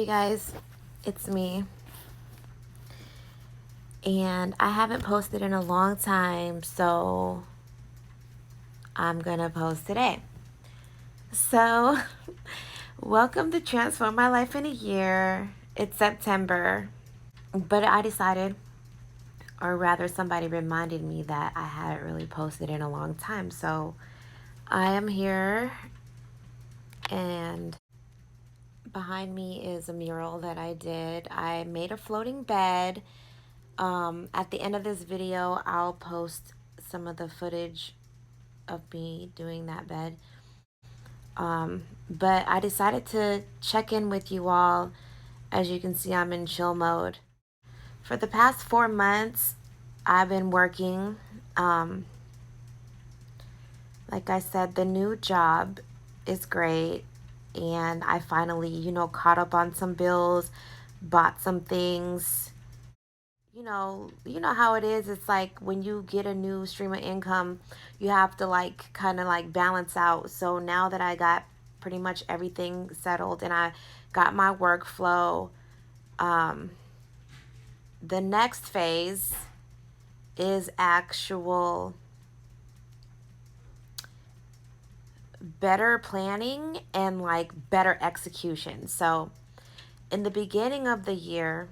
Hey guys, it's me, and I haven't posted in a long time, so I'm gonna post today. So, welcome to Transform My Life in a Year. It's September, but I decided, or rather, somebody reminded me that I hadn't really posted in a long time, so I am here, and behind me is a mural that I did. I made a floating bed. At the end of this video, I'll post some of the footage of me doing that bed. But I decided to check in with you all. As you can see, I'm in chill mode. For the past 4 months, I've been working. Like I said, the new job is great. And I finally, caught up on some bills, bought some things. You know how it is. It's like when you get a new stream of income, you have to like kind of like balance out. So now that I got pretty much everything settled and I got my workflow, the next phase is actual better planning and like better execution. So in the beginning of the year,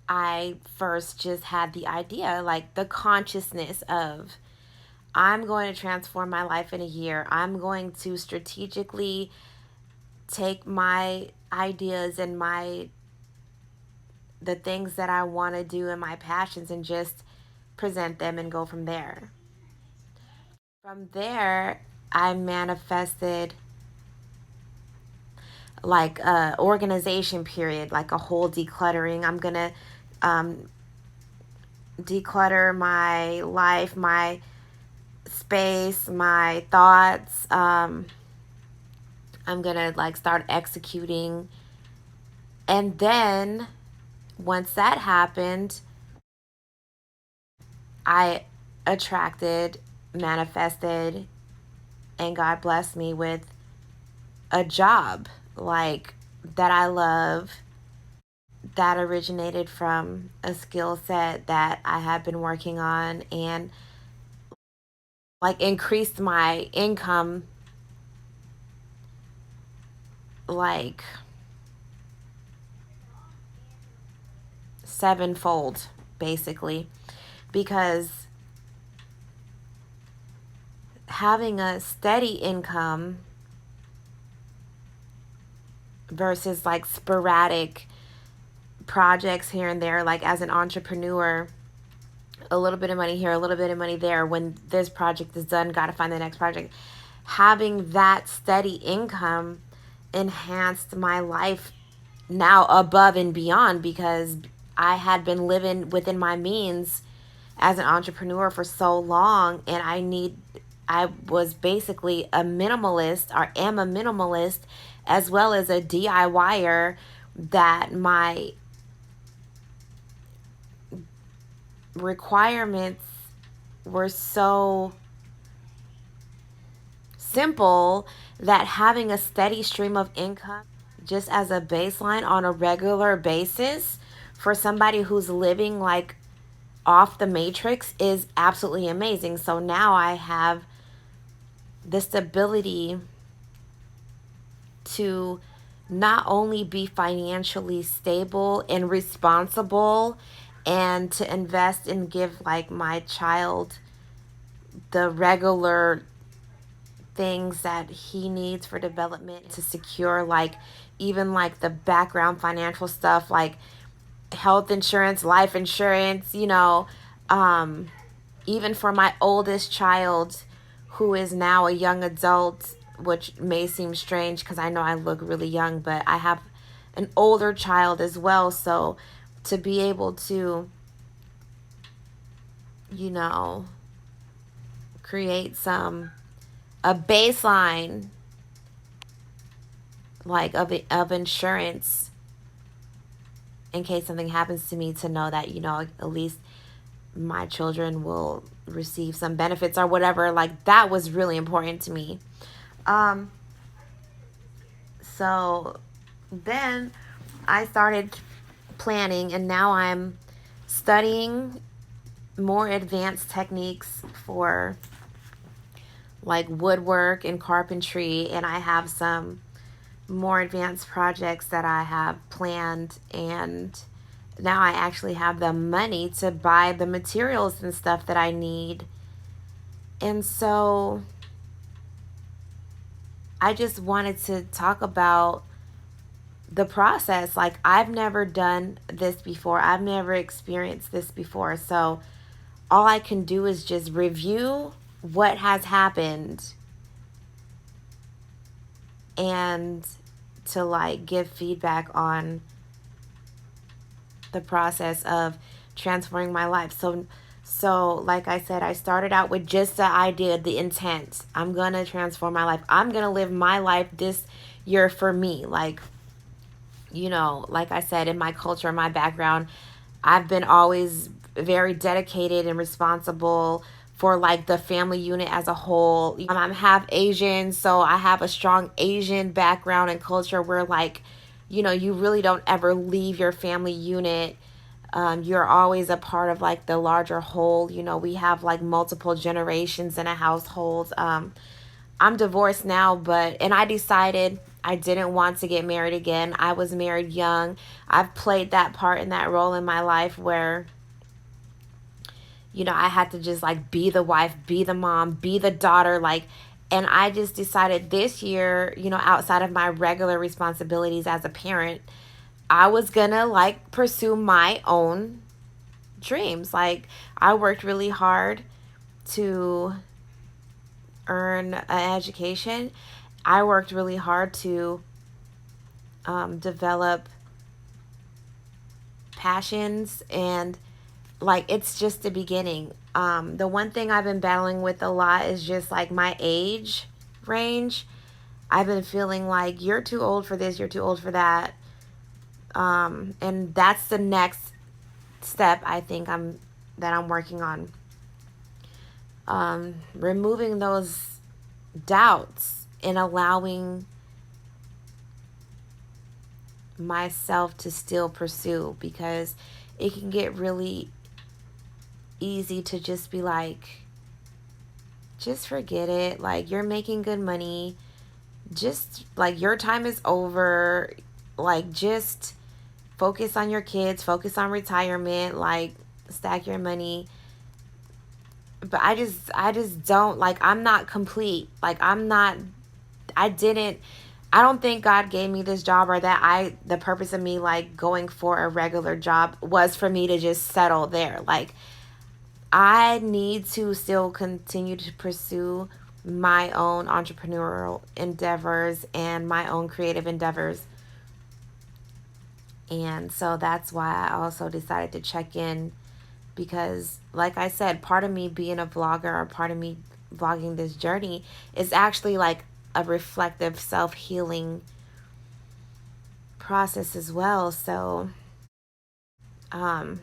I first just had the idea, like the consciousness of I'm going to transform my life in a year. I'm going to strategically take my ideas and the things that I want to do and my passions and just present them and go from there. From there, I manifested like a organization period, like a whole decluttering. I'm going to declutter my life, my space, my thoughts. I'm gonna like start executing. And then once that happened, I attracted, manifested, and God blessed me with a job like that I love, that originated from a skill set that I had been working on, and like increased my income like sevenfold, basically, because having a steady income versus like sporadic projects here and there, like as an entrepreneur, a little bit of money here, a little bit of money there. When this project is done, got to find the next project. Having that steady income enhanced my life now above and beyond, because I had been living within my means as an entrepreneur for so long, and I was basically a minimalist, or am a minimalist, as well as a DIYer, that my requirements were so simple that having a steady stream of income just as a baseline on a regular basis for somebody who's living like off the matrix is absolutely amazing. So now I have the stability to not only be financially stable and responsible, and to invest and give like my child the regular things that he needs for development, to secure like even like the background financial stuff like health insurance, life insurance, even for my oldest child, who is now a young adult, which may seem strange because I know I look really young, but I have an older child as well. So to be able to, create a baseline like of insurance in case something happens to me, to know that at least my children will receive some benefits or whatever, like that was really important to me. So then I started planning, and now I'm studying more advanced techniques for like woodwork and carpentry, and I have some more advanced projects that I have planned, and now I actually have the money to buy the materials and stuff that I need. And so I just wanted to talk about the process. Like, I've never done this before, I've never experienced this before. So all I can do is just review what has happened and to like give feedback on the process of transforming my life. So like I said, I started out with just the idea, the intent. I'm going to transform my life. I'm going to live my life this year for me. Like, you know, like I said, in my culture, my background, I've been always very dedicated and responsible for like the family unit as a whole. I'm half Asian, so I have a strong Asian background and culture where, like, you know, you really don't ever leave your family unit. You're always a part of like the larger whole. You know, we have like multiple generations in a household. I'm divorced now, and I decided I didn't want to get married again. I was married young. I've played that part in that role in my life where, you know, I had to just like be the wife, be the mom, be the daughter, like, and I just decided this year, you know, outside of my regular responsibilities as a parent, I was gonna like pursue my own dreams. Like, I worked really hard to earn an education. I worked really hard to develop passions, and like, it's just the beginning. The one thing I've been battling with a lot is just like my age range. I've been feeling like, you're too old for this, you're too old for that. And that's the next step I think I'm working on. Removing those doubts and allowing myself to still pursue, because it can get really easy to just be like, just forget it. Like, you're making good money. Just like, your time is over. Like, just focus on your kids, focus on retirement, like, stack your money. But I just don't, like, I'm not complete. Like, I don't think God gave me this job, or that the purpose of me like going for a regular job was for me to just settle there. Like, I need to still continue to pursue my own entrepreneurial endeavors and my own creative endeavors. And so that's why I also decided to check in, because like I said, part of me being a vlogger, or part of me vlogging this journey, is actually like a reflective self-healing process as well. So um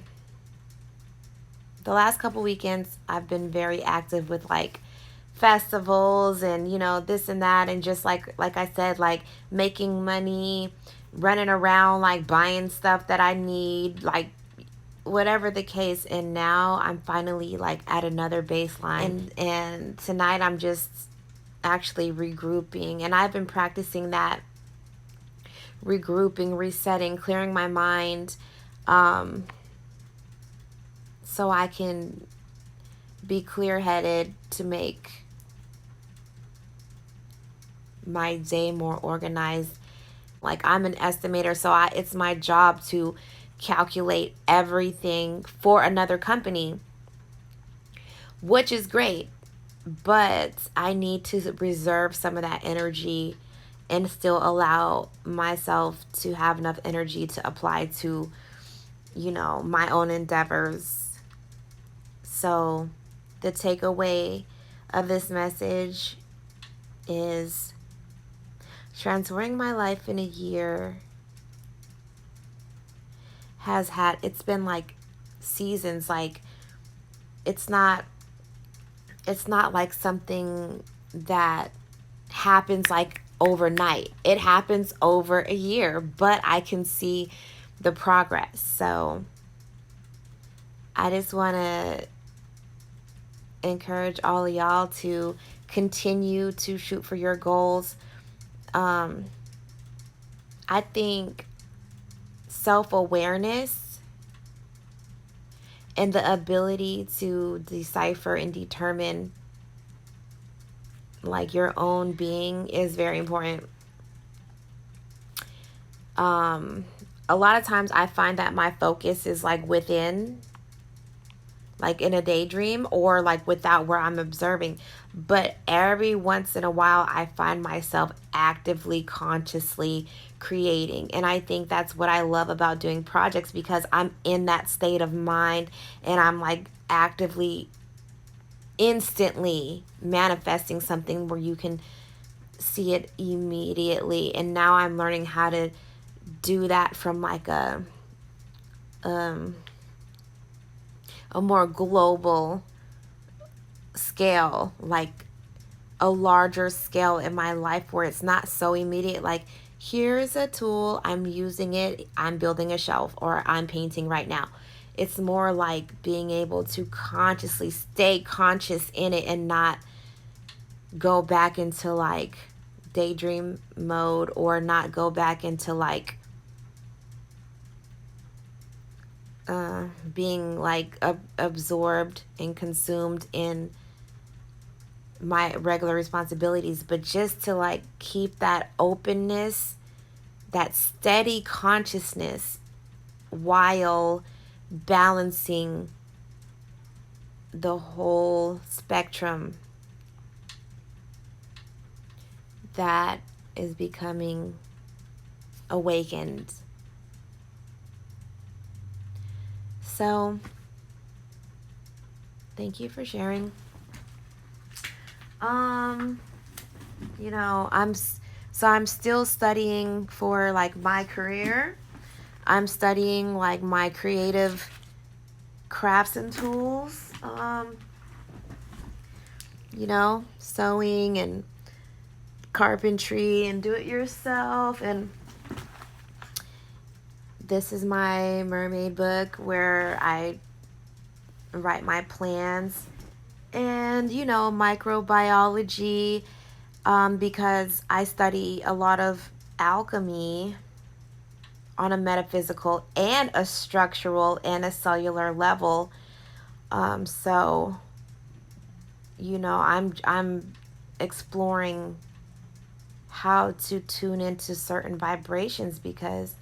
the last couple weekends I've been very active with like festivals and, you know, this and that, and just like I said, like making money, running around, like buying stuff that I need, like whatever the case. And now I'm finally like at another baseline, and tonight I'm just actually regrouping, and I've been practicing that regrouping, resetting, clearing my mind, so I can be clear-headed to make my day more organized. Like, I'm an estimator, so it's my job to calculate everything for another company, which is great, but I need to reserve some of that energy and still allow myself to have enough energy to apply to, you know, my own endeavors. So the takeaway of this message is, transforming my life in a year it's been like seasons. Like, it's not like something that happens like overnight. It happens over a year, but I can see the progress. So I just want to encourage all of y'all to continue to shoot for your goals. I think self-awareness and the ability to decipher and determine like your own being is very important. A lot of times I find that my focus is like within, like in a daydream, or like without where I'm observing. But every once in a while, I find myself actively, consciously creating. And I think that's what I love about doing projects, because I'm in that state of mind and I'm like actively, instantly manifesting something where you can see it immediately. And now I'm learning how to do that from like a more global scale, like a larger scale in my life, where it's not so immediate, like here's a tool, I'm using it, I'm building a shelf, or I'm painting right now. It's more like being able to consciously stay conscious in it and not go back into like daydream mode, or not go back into like being like absorbed and consumed in my regular responsibilities, but just to like keep that openness, that steady consciousness, while balancing the whole spectrum that is becoming awakened. So, thank you for sharing. You know, I'm still studying for like my career. I'm studying like my creative crafts and tools. You know, sewing and carpentry and do it yourself. And this is my mermaid book where I write my plans, and you know, microbiology, because I study a lot of alchemy on a metaphysical and a structural and a cellular level. So you know, I'm exploring how to tune into certain vibrations, because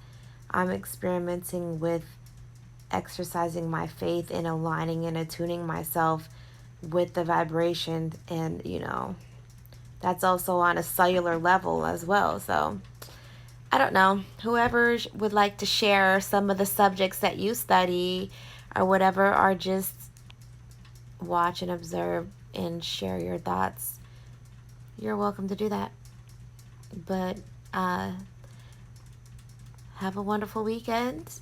I'm experimenting with exercising my faith and aligning and attuning myself with the vibration. And you know, that's also on a cellular level as well. So I don't know, whoever would like to share some of the subjects that you study or whatever, or just watch and observe and share your thoughts, you're welcome to do that. But have a wonderful weekend,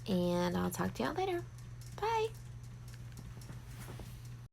and I'll talk to y'all later.